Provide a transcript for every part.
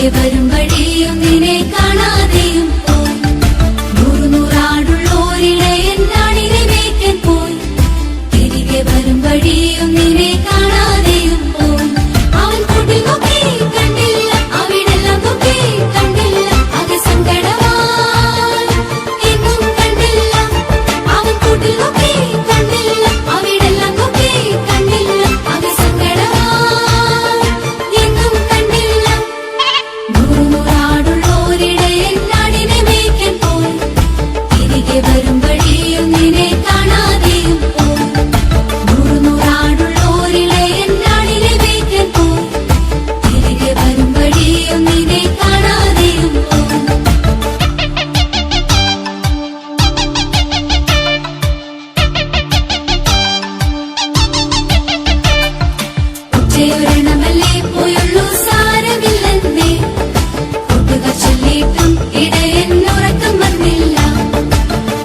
വരും വഴിയും നിന്നെ കാണാതെയും പോയി. നൂറു നൂറാടുള്ളോരിടയൻ നാടിനെ മേയ്ക്കാൻ പോയി. തിരികെ വരും വഴിയും നിന്നെ കാണാതെയും പോയി. അവൻ കൂട്ടിൽ നോക്കി കണ്ടില്ല, അവിടെല്ലാം നോക്കി കണ്ടില്ല, അത് സങ്കടമായി എങ്ങും കണ്ടില്ല. അവൻ കൂട്ടിൽ നോക്കി കണ്ടില്ല, അവിടെല്ലാം നോക്കി കണ്ടില്ല, അത് സങ്കടമായി എങ്ങും കണ്ടില്ല. നൂറു നൂറാടുള്ളോരിടയൻ നാടിനെ മേയ്ക്കാൻ പോയി. തിരികെ വരും വഴിയും നിന്നെ കാണാതെയും പോയി. നൂറു നൂറാടുള്ളോരിടയൻ നാടിനെ മേയ്ക്കാൻ പോയി. തിരികെ വരും വഴിയും നിന്നെ കാണാതെയും പോയി. ഉച്ചയൊരെണ്ണമല്ലേ പോയുള്ളൂ സാരമില്ലെന്നേ. കൂട്ടുകാർ ചൊല്ലിയിട്ടും ഇടയൻ ഉറക്കം വന്നില്ല.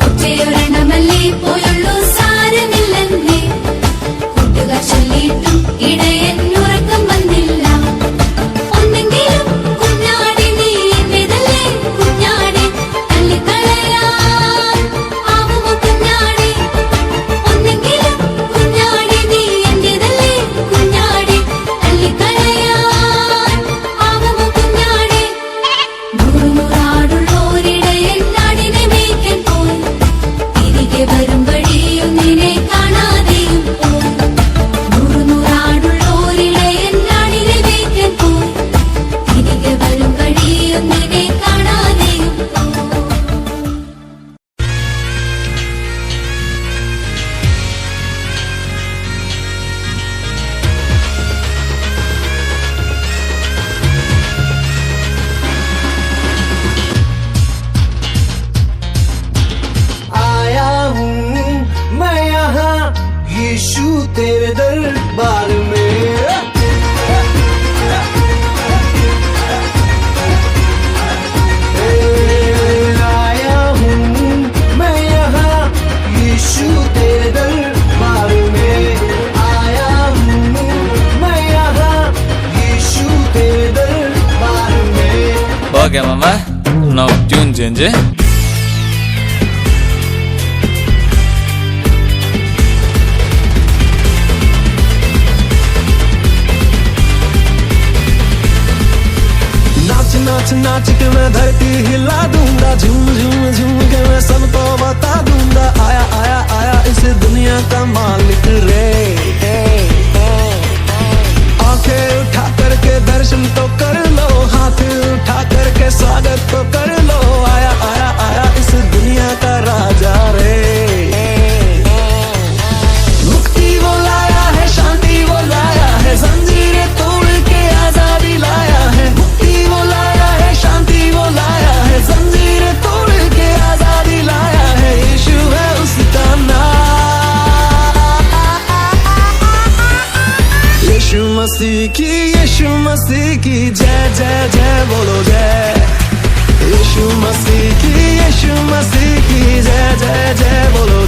ഉച്ചയൊരെണ്ണമല്ലേ പോയുള്ളൂ സാരമില്ലെന്നേ. കൂട്ടുകാർ ചൊല്ലിയിട്ടും ഇടയൻ ഉറക്കം വന്നില്ല. ഒന്നെങ്കിലും കുഞ്ഞാടി നീ എന്റേതല്ലേ കുഞ്ഞാടി, തള്ളിക്കളയാൻ ആവുമോ കുഞ്ഞാടി. ഒന്നെങ്കിലും കുഞ്ഞാടി നീ എന്റേതല്ലേ കുഞ്ഞാടി, തള്ളിക്കളയാൻ ആവുമോ കുഞ്ഞാടി. നൂറു നൂറാടുള്ളോരിടയൻ നാടിനെ മേയ്ക്കാൻ പോയി. തിരികെ വരും വഴിയും നിന്നെ കാണാതെയും പോയി. നൂറു നൂറാടുള്ളോരിടയൻ നാടിനെ മേയ്ക്കാൻ പോയി. തിരികെ വരും വഴിയും നിന്നെ കാണാതെയും പോയി. आया हूँ मैं यहाँ यीशु तेरे दरबार में। आया हूँ मैं यहाँ यीशु तेरे दरबार में। आया हूँ मैं यहाँ यीशु तेरे दरबार में। Okay, Mama. Now tune change. नाच नाच नाच के मैं धरती हिला दूंगा, झूम झूम झूम के मैं सबको बता दूंगा, आया आया आया इस दुनिया का मालिक रे। आंखें उठा करके दर्शन तो कर लो, हाथ उठा करके स्वागत तो कर लो, आया आया आया इस दुनिया का राजा रे। मुक्ति वो लाया है, शांति वो लाया है, जंजीरें तोड़ के आजादी लाया है। मुक्ति वो लाया है, शांति वो लाया है, जंजीरें तोड़ के आजादी लाया है। यीशु है उसका नाम। यीशु मसीह की जय जय जय बोलो जय। यीशु मसीह की जय जय जय बोलो